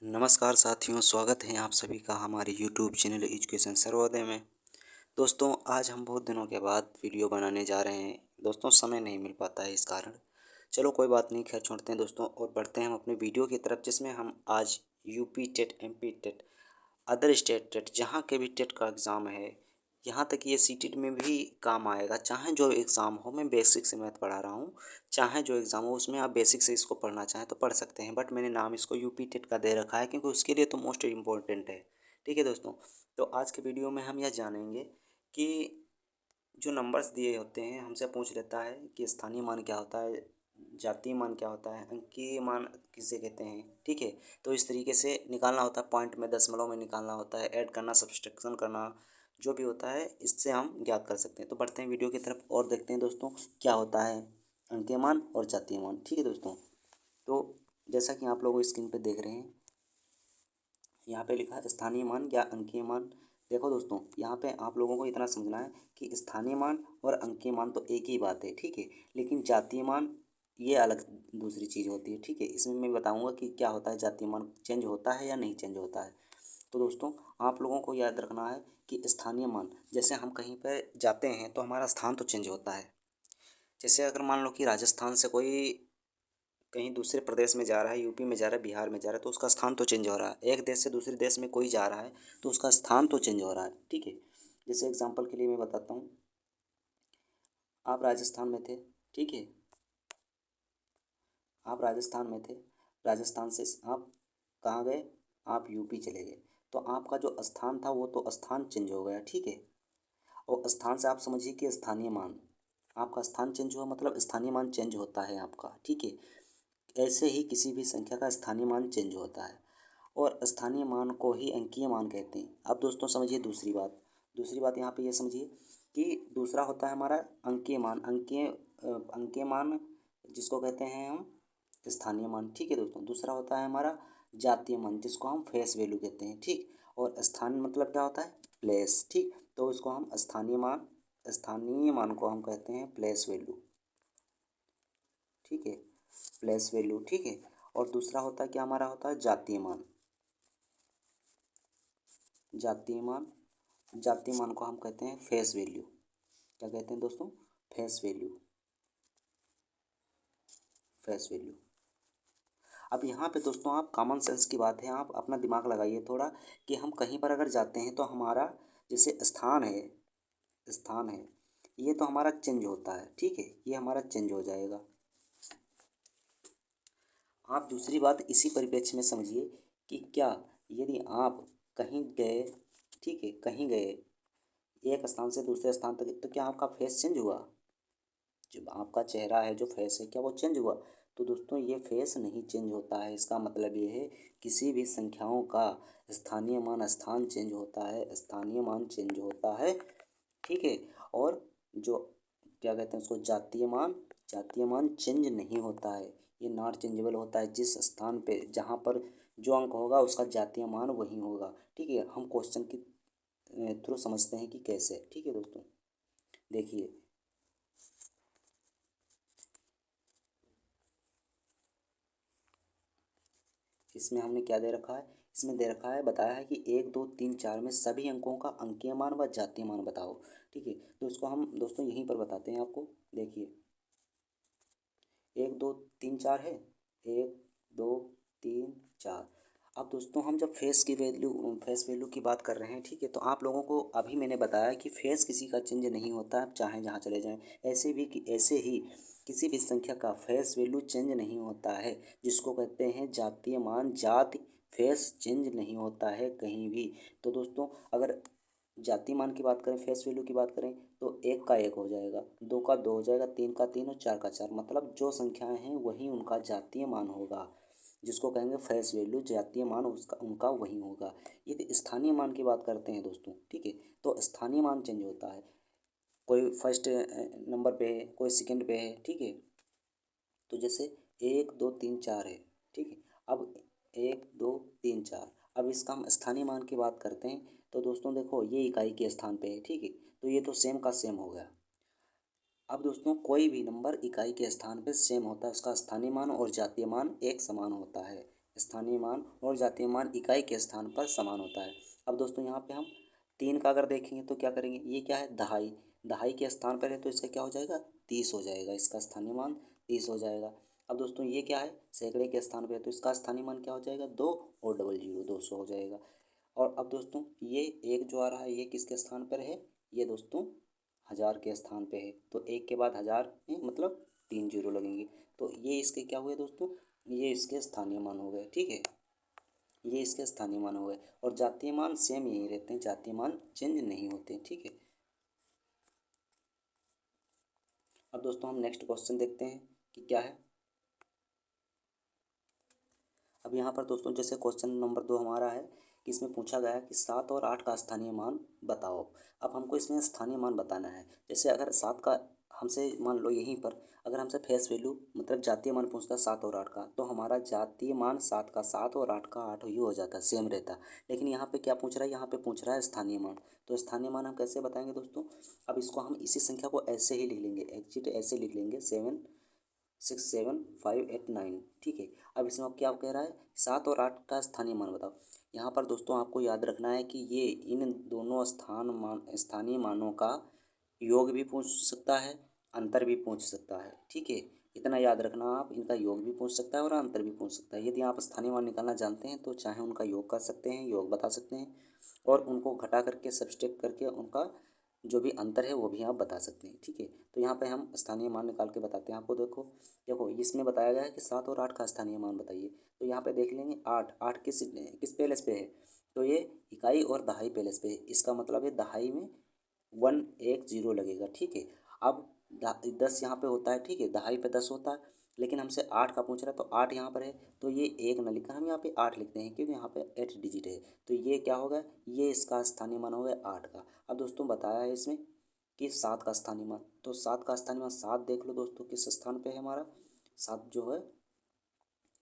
नमस्कार साथियों, स्वागत है आप सभी का हमारे यूट्यूब चैनल एजुकेशन सर्वोदय में। दोस्तों, आज हम बहुत दिनों के बाद वीडियो बनाने जा रहे हैं। दोस्तों, समय नहीं मिल पाता है इस कारण। चलो कोई बात नहीं, खैर छोड़ते हैं दोस्तों और बढ़ते हैं हम अपने वीडियो की तरफ, जिसमें हम आज UP TET, MP TET, other state TET, जहाँ के भी टेट का एग्ज़ाम है, यहाँ तक ये सीटेट में भी काम आएगा। चाहे जो एग्ज़ाम हो, मैं बेसिक से मैथ पढ़ा रहा हूँ, चाहे जो एग्ज़ाम हो उसमें आप बेसिक से इसको पढ़ना चाहें तो पढ़ सकते हैं। बट मैंने नाम इसको यूपी टेट का दे रखा है क्योंकि उसके लिए तो मोस्ट इम्पोर्टेंट है। ठीक है दोस्तों, तो आज के वीडियो में हम यह जानेंगे कि जो नंबर्स दिए होते हैं, हमसे पूछ लेता है कि स्थानीय मान क्या होता है, जातीय मान क्या होता है, अंकीय मान किसे कहते हैं। ठीक है, तो इस तरीके से निकालना होता है, पॉइंट में, दशमलव में निकालना होता है, ऐड करना, सब्सट्रैक्शन करना, जो भी होता है इससे हम ज्ञात कर सकते हैं। तो बढ़ते हैं वीडियो की तरफ और देखते हैं दोस्तों क्या होता है अंकीय मान और जातीय मान। ठीक है दोस्तों, तो जैसा कि आप लोग स्क्रीन पर देख रहे हैं, यहाँ पे लिखा है स्थानीय मान या अंकीय मान। देखो दोस्तों, यहाँ पे आप लोगों को इतना समझना है कि स्थानीय मान और अंकीय मान तो एक ही बात है। ठीक है, लेकिन जातीय मान ये अलग दूसरी चीज़ होती है। ठीक है, इसमें मैं बताऊँगा कि क्या होता है, जातीय मान चेंज होता है या नहीं चेंज होता है। तो दोस्तों, आप लोगों को याद रखना है कि स्थानीय मान, जैसे हम कहीं पर जाते हैं तो हमारा स्थान तो चेंज होता है। जैसे अगर मान लो कि राजस्थान से कोई कहीं दूसरे प्रदेश में जा रहा है, यूपी में जा रहा है, बिहार में जा रहा है, तो उसका स्थान तो चेंज हो रहा है। एक देश से दूसरे देश में कोई जा रहा है तो उसका स्थान तो चेंज हो रहा है। ठीक है, जैसे एग्जांपल के लिए मैं बताता हूँ, आप राजस्थान में थे। ठीक है, आप राजस्थान में थे, राजस्थान से आप कहाँ गए, आप यूपी चले गए, तो आपका जो स्थान था वो तो स्थान चेंज हो गया। ठीक है, और स्थान से आप समझिए कि स्थानीय मान, आपका स्थान चेंज हुआ मतलब स्थानीय मान चेंज होता है आपका। ठीक है, ऐसे ही किसी भी संख्या का स्थानीय मान चेंज होता है और स्थानीय मान को ही अंकीय मान कहते हैं। अब दोस्तों समझिए दूसरी बात यहाँ पे ये समझिए कि दूसरा होता है हमारा अंकीय मान। अंकीय मान जिसको कहते हैं हम स्थानीय मान। ठीक है दोस्तों, दूसरा होता है हमारा जातीय मान जिसको हम फेस वैल्यू कहते हैं। ठीक, और स्थान मतलब क्या होता है, प्लेस। ठीक, तो इसको हम स्थानीय मान को हम कहते हैं प्लेस वैल्यू। ठीक है, प्लेस वैल्यू। ठीक है, और दूसरा होता है क्या, हमारा होता है जातीय मान। जातीय मान को हम कहते हैं फेस वैल्यू। क्या कहते हैं दोस्तों, फेस वैल्यू। Face value. अब यहाँ पे दोस्तों आप कॉमन सेंस की बात है, आप अपना दिमाग लगाइए थोड़ा कि हम कहीं पर अगर जाते हैं तो हमारा जैसे स्थान है ये तो हमारा चेंज होता है। ठीक है, ये हमारा चेंज हो जाएगा। आप दूसरी बात इसी परिप्रेक्ष्य में समझिए कि क्या यदि आप कहीं गए, ठीक है, कहीं गए एक स्थान से दूसरे स्थान तक, तो क्या आपका फेस चेंज हुआ, जो आपका चेहरा है, जो फेस है, क्या वो चेंज हुआ। तो दोस्तों ये फेस नहीं चेंज होता है। इसका मतलब ये है किसी भी संख्याओं का स्थानीय मान स्थान चेंज होता है, स्थानीय मान चेंज होता है। ठीक है, और जो क्या कहते हैं उसको, जातीय मान चेंज नहीं होता है, ये नॉट चेंजेबल होता है। जिस स्थान पे जहाँ पर जो अंक होगा उसका जातीय मान वही होगा। ठीक है, हम क्वेश्चन के थ्रू समझते हैं कि कैसे। ठीक है दोस्तों, देखिए इसमें हमने क्या दे रखा है, इसमें दे रखा है, बताया है कि 1 2 3 4 में सभी अंकों का अंकीय मान व जातीय मान बताओ। ठीक है, तो इसको हम दोस्तों यहीं पर बताते हैं आपको। देखिए 1 2 3 4 है, 1 2 3 4। अब दोस्तों हम जब फेस वैल्यू की बात कर रहे हैं, ठीक है, तो आप लोगों को अभी मैंने बताया कि फेस किसी का चेंज नहीं होता है, आप चाहे जहाँ चले जाएं। ऐसे ही किसी भी संख्या का फेस वैल्यू चेंज नहीं होता है, जिसको कहते हैं जातीय मान। फेस चेंज नहीं होता है कहीं भी। तो दोस्तों अगर जातीय मान की बात करें, फेस वैल्यू की बात करें, तो 1 का 1 हो जाएगा, 2 का 2 हो जाएगा, 3 का 3 और 4 का 4। मतलब जो संख्याएं हैं वही उनका जातीय मान होगा, जिसको कहेंगे फेस वैल्यू। जातीय मान उसका उनका वही होगा। यदि स्थानीय मान की बात करते हैं दोस्तों, ठीक है, तो स्थानीय मान चेंज होता है। कोई फर्स्ट नंबर पे है, कोई सेकंड पे है। ठीक है, तो जैसे 1 2 3 4 है। ठीक है, अब 1 2 3 4, अब इसका हम स्थानीय मान की बात करते हैं, तो दोस्तों देखो ये इकाई के स्थान पे है। ठीक है, तो ये तो सेम का सेम हो गया। अब दोस्तों कोई भी नंबर इकाई के स्थान पे सेम होता है, उसका स्थानीय मान और जातीय मान एक समान होता है। स्थानीय मान और जातीय मान इकाई के स्थान पर समान होता है। अब दोस्तों यहाँ पे हम 3 का अगर देखेंगे तो क्या करेंगे, ये क्या है दहाई, दहाई के स्थान पर है तो इसका क्या हो जाएगा 30 हो जाएगा, इसका स्थानीय मान 30 हो जाएगा। अब दोस्तों ये क्या है सैकड़े के स्थान पर है तो इसका स्थानीय मान क्या हो जाएगा 2 और डबल जीरो 200 हो जाएगा। और अब दोस्तों ये एक जो आ रहा है ये किसके स्थान पर है, ये दोस्तों हज़ार के स्थान पे है, तो एक के बाद हज़ार में मतलब 3 जीरो लगेंगे, तो ये इसके क्या हुए दोस्तों, ये इसके स्थानीय मान हो गए। ठीक है, ये इसके स्थानीय मान हो गए और जातीय मान सेम यही रहते हैं, जातीय मान चेंज नहीं होते। ठीक है, अब दोस्तों हम नेक्स्ट क्वेश्चन देखते हैं कि क्या है। अब यहाँ पर दोस्तों जैसे क्वेश्चन नंबर 2 हमारा है कि इसमें पूछा गया है कि 7 और 8 का स्थानीय मान बताओ। अब हमको इसमें स्थानीय मान बताना है। जैसे अगर 7 का हमसे मान लो यहीं पर अगर हमसे फेस वैल्यू मतलब जातीय मान पूछता है 7 और 8 का, तो हमारा जातीय मान 7 का 7 और 8 का 8 ही हो जाता, सेम रहता। लेकिन यहाँ पे क्या पूछ रहा है, यहाँ पे पूछ रहा है स्थानीय मान। तो स्थानीय मान हम कैसे बताएंगे दोस्तों, अब इसको हम इसी संख्या को ऐसे ही लिख लेंगे, एग्जिट ऐसे लिख लेंगे 7 6 7 5 8 9। ठीक है, अब इसमें अब क्या कह रहा है 7 और 8 का स्थानीय मान बताओ। यहाँ पर दोस्तों आपको याद रखना है कि ये इन दोनों स्थानीय मानों का योग भी पूछ सकता है, अंतर भी पूछ सकता है। ठीक है, इतना याद रखना आप, इनका योग भी पूछ सकता है और अंतर भी पूछ सकता है। यदि आप स्थानीय मान निकालना जानते हैं तो चाहे उनका योग कर सकते हैं, योग बता सकते हैं, और उनको घटा करके सब्सट्रैक्ट करके उनका जो भी अंतर है वो भी आप बता सकते हैं। ठीक है, तो यहाँ पे हम स्थानीय मान निकाल के बताते हैं आपको। देखो देखो इसमें बताया गया है कि 7 और 8 का स्थानीय मान बताइए, तो यहाँ पे देख लेंगे 8 8 किस किस पैलेस पे है, तो ये इकाई और दहाई पैलेस पे है, इसका मतलब है दहाई में 1 1 0 लगेगा। ठीक है, अब 10 यहाँ पे होता है, ठीक है दहाई पे 10 होता है, लेकिन हमसे 8 का पूछ रहा है तो 8 यहाँ पर है, तो ये 1 ना लिखकर हम यहाँ पे 8 लिखते हैं क्योंकि यहाँ पे 8 डिजिट है। तो ये क्या होगा, ये इसका स्थानीय मान हो गया 8 का। अब दोस्तों बताया है इसमें कि 7 का स्थानीय मान, तो 7 का स्थानीय मान 7 देख लो दोस्तों किस स्थान पे है हमारा, 7 जो है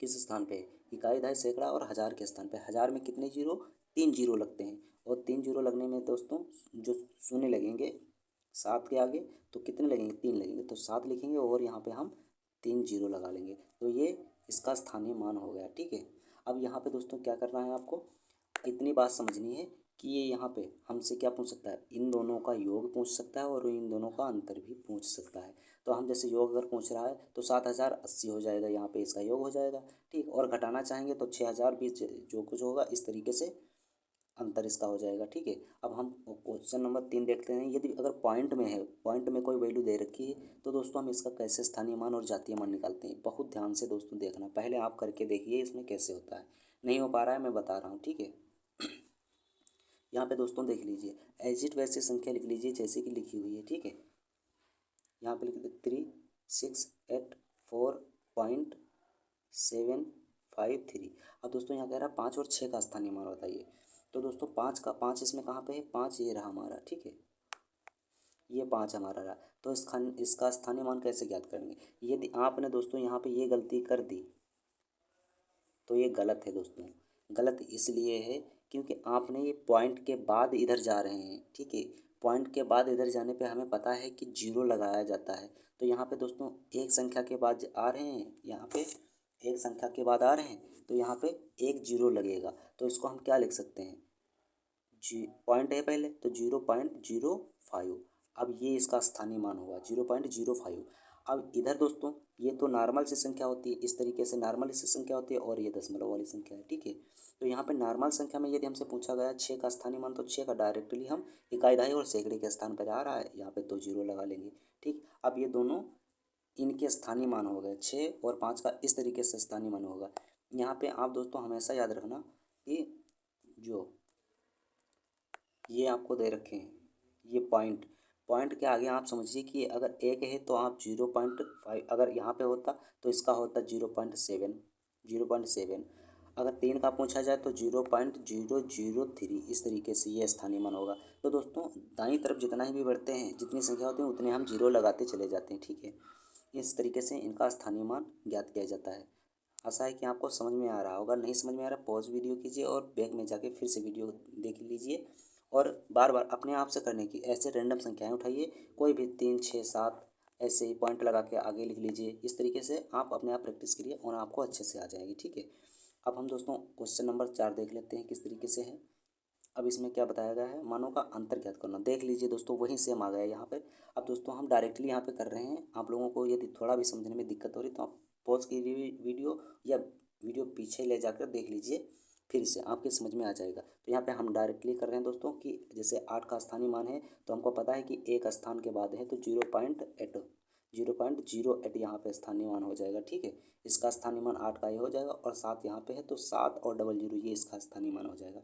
किस स्थान पे है, इकाई दहाई सैकड़ा और हज़ार के स्थान पे। हज़ार में कितने जीरो, 3 जीरो लगते हैं, और 3 जीरो लगने में दोस्तों जो शून्य लगेंगे 7 के आगे तो कितने लगेंगे 3 लगेंगे, तो 7 लिखेंगे और यहाँ पे हम 3 जीरो लगा लेंगे, तो ये इसका स्थानीय मान हो गया। ठीक है, अब यहाँ पे दोस्तों क्या करना है आपको, इतनी बात समझनी है कि ये यहाँ पे हमसे क्या पूछ सकता है, इन दोनों का योग पूछ सकता है और इन दोनों का अंतर भी पूछ सकता है। तो हम जैसे योग अगर पूछ रहा है तो 7080 हो जाएगा, यहाँ पे इसका योग हो जाएगा। ठीक, और घटाना चाहेंगे तो 6020 जो कुछ होगा इस तरीके से अंतर इसका हो जाएगा। ठीक है, अब हम क्वेश्चन नंबर 3 देखते हैं। यदि अगर पॉइंट में है, पॉइंट में कोई वैल्यू दे रखी है तो दोस्तों हम इसका कैसे स्थानीय मान और जातीय मान निकालते हैं, बहुत ध्यान से दोस्तों देखना, पहले आप करके देखिए इसमें कैसे होता है, नहीं हो पा रहा है मैं बता रहा हूँ। ठीक है, यहाँ पे दोस्तों देख लीजिए, एजिट वैसे संख्या लिख लीजिए जैसे कि लिखी हुई है। ठीक है, यहाँ पे लिख दे 3684.753। अब दोस्तों यहाँ कह रहा है 5 और 6 का स्थानीय मान बताइए, तो दोस्तों 5 इसमें कहाँ पे है, 5 ये रहा हमारा। ठीक है, ये 5 हमारा रहा, तो इसका स्थानीय मान कैसे ज्ञात करेंगे। यदि आपने दोस्तों यहाँ पे ये गलती कर दी तो ये गलत है दोस्तों, गलत इसलिए है क्योंकि आपने ये पॉइंट के बाद इधर जा रहे हैं। ठीक है, पॉइंट के बाद इधर जाने पे हमें पता है कि जीरो लगाया जाता है, तो यहाँ पे दोस्तों एक संख्या के बाद आ रहे हैं, यहाँ पे एक संख्या के बाद आ रहे हैं तो यहाँ पे एक जीरो लगेगा, तो इसको हम क्या लिख सकते हैं, जी पॉइंट है पहले तो 0.05। अब ये इसका स्थानीय मान हुआ 0.05। अब इधर दोस्तों ये तो नॉर्मल सी संख्या होती है, इस तरीके से नॉर्मल सी संख्या होती है और ये दशमलव वाली संख्या है। ठीक है, तो यहाँ पे नॉर्मल संख्या में यदि हमसे पूछा गया 6 का स्थानीय मान, तो 6 का डायरेक्टली हम इकाई दहाई और सैकड़े के स्थान पर आ रहा है, यहाँ पे 2 जीरो लगा लेंगे। ठीक, अब ये दोनों इनके स्थानीय मान हो गए, 6 और 5 का इस तरीके से स्थानीय मान होगा। यहाँ पे आप दोस्तों हमेशा याद रखना कि जो ये आपको दे रखे हैं ये पॉइंट, पॉइंट के आगे आप समझिए कि अगर एक है तो आप 0.5, अगर यहाँ पे होता तो इसका होता 0.7, 0.7। अगर 3 का पूछा जाए तो 0.003, इस तरीके से ये स्थानीय मान होगा। तो दोस्तों दाईं तरफ जितना ही भी बढ़ते हैं, जितनी संख्या होती है उतने हम जीरो लगाते चले जाते हैं। ठीक है, इस तरीके से इनका स्थानीय मान ज्ञात किया जाता है। आशा है कि आपको समझ में आ रहा होगा, नहीं समझ में आ रहा पॉज वीडियो कीजिए और बैक में जाके फिर से वीडियो देख लीजिए, और बार बार अपने आप से करने की, ऐसे रैंडम संख्याएं उठाइए, कोई भी 3 6 7 ऐसे ही पॉइंट लगा के आगे लिख लीजिए, इस तरीके से आप अपने आप प्रैक्टिस करिए और आपको अच्छे से आ जाएगी। ठीक है, अब हम दोस्तों क्वेश्चन नंबर 4 देख लेते हैं किस तरीके से है। अब इसमें क्या बताया गया है, मानों का अंतर ज्ञात करना। देख लीजिए दोस्तों, वही सेम आ गया यहाँ पे। अब दोस्तों हम डायरेक्टली यहाँ पे कर रहे हैं। आप लोगों को यदि थोड़ा भी समझने में दिक्कत हो रही तो आप पॉज कीजिए वीडियो, या वीडियो पीछे ले जाकर देख लीजिए, फिर से आपके समझ में आ जाएगा। तो यहाँ पे हम डायरेक्टली कर रहे हैं दोस्तों कि जैसे 8 का स्थानीय मान है तो हमको पता है कि एक स्थान के बाद है तो 0.08 यहाँ पे स्थानीय मान हो जाएगा। ठीक है, इसका स्थानीय मान 8 का ये हो जाएगा, और 7 यहाँ पे है तो 7 और 00 ये इसका स्थानीय मान हो जाएगा।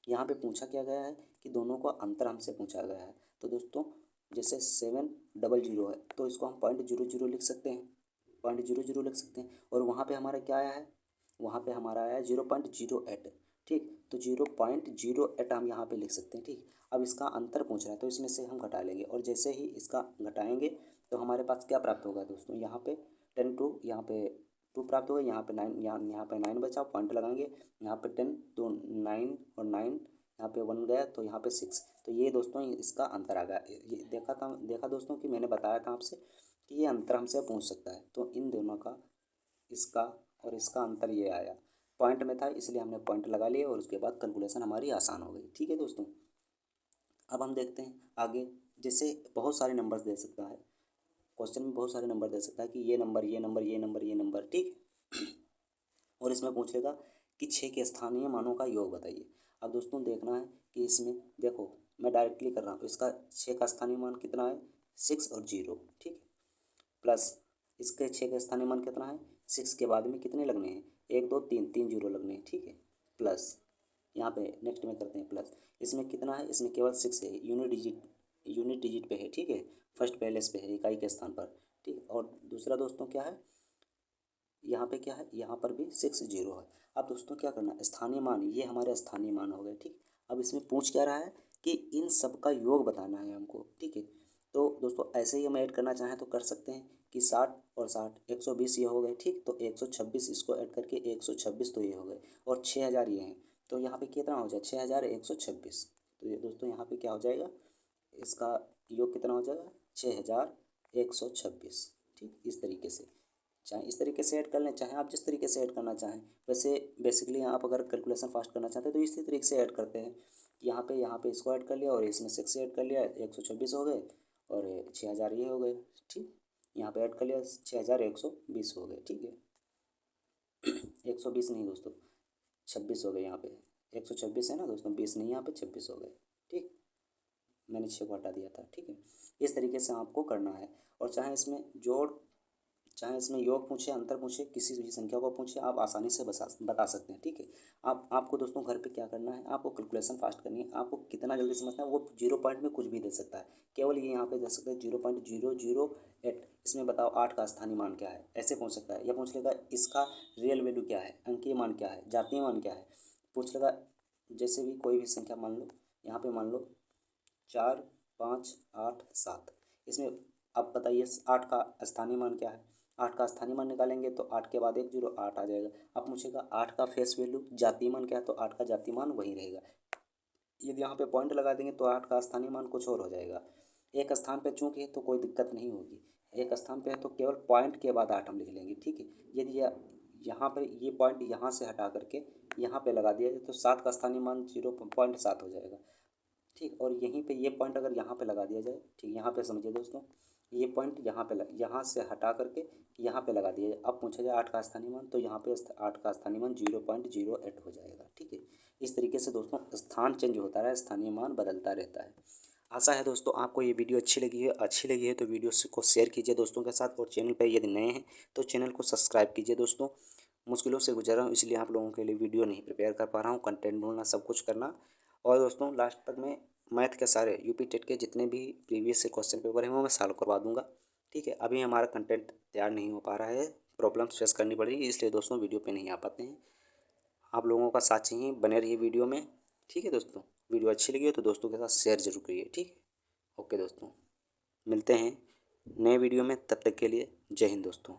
यहाँ पे पूछा क्या गया है कि दोनों का अंतर हमसे पूछा गया है। तो दोस्तों जैसे 700 है तो इसको हम 0.00 लिख सकते हैं, 0.00 लिख सकते हैं। और वहाँ पे हमारा क्या आया है, वहाँ पे हमारा आया है 0.08। ठीक, तो 0.08 हम यहाँ पे लिख सकते हैं। ठीक, अब इसका अंतर पूछ रहा है तो इसमें से हम घटा लेंगे, और जैसे ही इसका घटाएंगे तो हमारे पास क्या प्राप्त होगा दोस्तों, यहाँ पे 10 यहाँ पे 2 प्राप्त होगा, यहाँ पे 9, यहाँ पे 9 बचा, पॉइंट लगाएंगे, यहाँ पे 10 तो 9 और 9 यहाँ पे 1 गया तो यहाँ पे 6। तो ये दोस्तों इसका अंतर आ गया। ये देखा दोस्तों कि मैंने बताया था आपसे कि ये अंतर हमसे पूछ सकता है। तो इन दोनों का, इसका और इसका अंतर ये आया, पॉइंट में था इसलिए हमने पॉइंट लगा लिया, और उसके बाद कैलकुलेशन हमारी आसान हो गई। ठीक है दोस्तों, अब हम देखते हैं आगे। जैसे बहुत सारे नंबर्स दे सकता है, क्वेश्चन में बहुत सारे नंबर दे सकता है कि ये नंबर, ये नंबर, ये नंबर, ये नंबर। ठीक है, और इसमें पूछेगा कि 6 के स्थानीय मानों का योग बताइए। अब दोस्तों देखना है कि इसमें देखो, मैं डायरेक्टली कर रहा हूँ। इसका 6 का स्थानीय मान कितना है, 6 और 0। ठीक है, प्लस इसके 6 का स्थानीय मान कितना है, 6 के बाद में कितने लगने हैं, 1 2 3, 3 0 लगने हैं। ठीक है, प्लस यहाँ पे नेक्स्ट में करते हैं प्लस। इसमें कितना है, इसमें केवल 6 है, यूनिट डिजिट पे है। ठीक है, फर्स्ट पैलेस पे है, इकाई के स्थान पर। ठीक, और दूसरा दोस्तों क्या है, यहाँ पे क्या है, यहाँ पर भी 6 0 है। अब दोस्तों क्या करना, स्थानीय मान, ये हमारे स्थानीय मान हो गए। ठीक, अब इसमें पूछ क्या रहा है कि इन सब का योग बताना है हमको। ठीक है, तो दोस्तों ऐसे ही हम ऐड करना चाहें तो कर सकते हैं कि 60 और 60 120 ये हो गए। ठीक, तो 126 इसको ऐड करके 126 तो ये हो गए, और 6000 ये हैं, तो यहाँ पे कितना हो जाए, 6126। तो ये दोस्तों यहाँ पे क्या हो जाएगा, इसका योग कितना हो जाएगा, 6126। ठीक, इस तरीके से, चाहे इस तरीके से ऐड कर लें, चाहे आप जिस तरीके से ऐड करना चाहें। वैसे बेसिकली आप अगर कैलकुलेशन फास्ट करना चाहते हैं तो इसी तरीके से ऐड करते हैं। यहाँ पे इसको ऐड कर लिया, और इसमें 6 ऐड कर लिया, 126 हो गए, और 6000 ये हो गए। ठीक, यहाँ पे ऐड कर लिया, 6120 हो गए। ठीक है, 120 नहीं दोस्तों, 26 हो गए। यहाँ पे 126 है ना दोस्तों, 20 नहीं, यहाँ पे 26 हो गए। ठीक, मैंने 6 को हटा दिया था। ठीक है, इस तरीके से आपको करना है। और चाहे इसमें योग पूछे, अंतर पूछे, किसी भी संख्या को पूछे, आप आसानी से बता सकते हैं। ठीक है, आपको दोस्तों घर पे क्या करना है, आपको कैलकुलेशन फास्ट करनी है। आपको कितना जल्दी समझना है, वो 0 पॉइंट में कुछ भी दे सकता है, केवल ये यहाँ पे दे सकता है 0.008। इसमें बताओ 8 का स्थानीय मान क्या है, ऐसे पूछ सकता है। या पूछ लेगा इसका रियल वैल्यू क्या है, अंकीय मान क्या है, जातीय मान क्या है, पूछ लेगा। जैसे भी कोई भी संख्या मान लो, यहाँ पे मान लो 4 5 8 7। इसमें अब बताइए 8 का स्थानीय मान क्या है। 8 का स्थानीय मान निकालेंगे तो 8 के बाद 1 0 8 आ जाएगा। अब पूछेगा 8 का फेस वैल्यू जातीय मान क्या है, तो 8 का जातीय मान वही रहेगा। यदि यहाँ पे पॉइंट लगा देंगे तो 8 का स्थानीय मान कुछ और हो जाएगा। एक स्थान पे चूंकि है तो कोई दिक्कत नहीं होगी, एक स्थान पे है तो केवल पॉइंट के बाद 8 हम लिख लेंगे। ठीक है, यदि यहाँ पर ये पॉइंट यहाँ से हटा करके यहाँ पे लगा दिया जाए तो 7 का स्थानीय मान 0.7 हो जाएगा। ठीक, और यहीं पे ये पॉइंट अगर यहाँ पे लगा दिया जाए, ठीक, यहाँ पे समझिए दोस्तों, ये पॉइंट यहाँ से हटा करके यहाँ पे लगा दिया जाए। अब पूछा जाए 8 का स्थानीय मान, तो यहाँ पे 8 का स्थानीय मान 0.08 हो जाएगा। ठीक है, इस तरीके से दोस्तों स्थान चेंज होता रहा है, स्थानीय मान बदलता रहता है। आशा है दोस्तों आपको ये वीडियो अच्छी लगी है तो वीडियो को शेयर कीजिए दोस्तों के साथ, और चैनल पर यदि नए हैं तो चैनल को सब्सक्राइब कीजिए दोस्तों। मुश्किलों से गुजर रहा हूँ इसलिए आप लोगों के लिए वीडियो नहीं प्रिपेयर कर पा रहा हूँ, कंटेंट ढूंढना, सब कुछ करना। और दोस्तों लास्ट तक में मैथ के सारे यूपी टेट के जितने भी प्रीवियस से क्वेश्चन पेपर हैं वो मैं सॉल्व करवा दूंगा। ठीक है, अभी हमारा कंटेंट तैयार नहीं हो पा रहा है, प्रॉब्लम फेस करनी पड़ रही है, इसलिए दोस्तों वीडियो पे नहीं आ पाते हैं। आप लोगों का साथ चाहिए, बने रहिए वीडियो में। ठीक है दोस्तों, वीडियो अच्छी लगी हो तो दोस्तों के साथ शेयर जरूर करिए। ठीक है, ओके दोस्तों, मिलते हैं नए वीडियो में, तब तक के लिए जय हिंद दोस्तों।